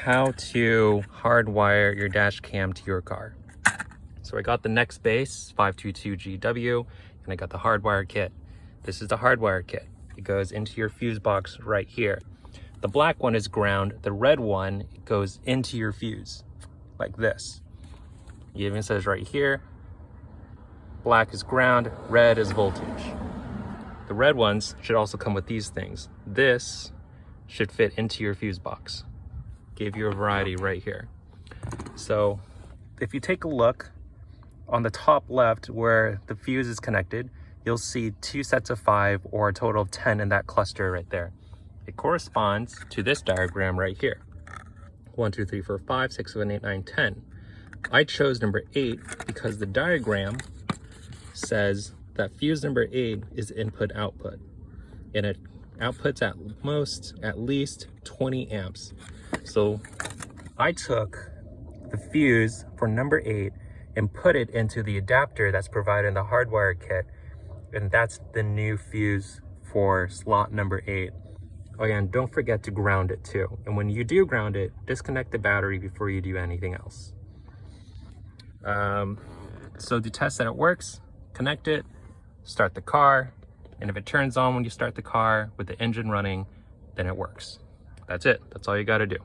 how to hardwire your dash cam to your car. So I got the Nextbase 522GW and I got the hardwire kit. This is the hardwire kit. It goes into your fuse box right here. The black one is ground, the red one goes into your fuse, like this. It even says right here, black is ground, red is voltage. The red ones should also come with these things. This should fit into your fuse box. Give you a variety right here. So if you take a look on the top left where the fuse is connected, you'll see 2 sets of 5 or a total of 10 in that cluster right there. It corresponds to this diagram right here. 1, 2, 3, 4, 5, 6, 7, 8, 9, 10. I chose number 8 because the diagram says that fuse number 8 is input output. And it outputs at least 20 amps. So I took the fuse for number 8 and put it into the adapter that's provided in the hardwire kit. And that's the new fuse for slot number 8. Again, don't forget to ground it too. And when you do ground it, disconnect the battery before you do anything else. So to test that it works, connect it, start the car, and if it turns on when you start the car with the engine running, then it works. That's it. That's all you got to do.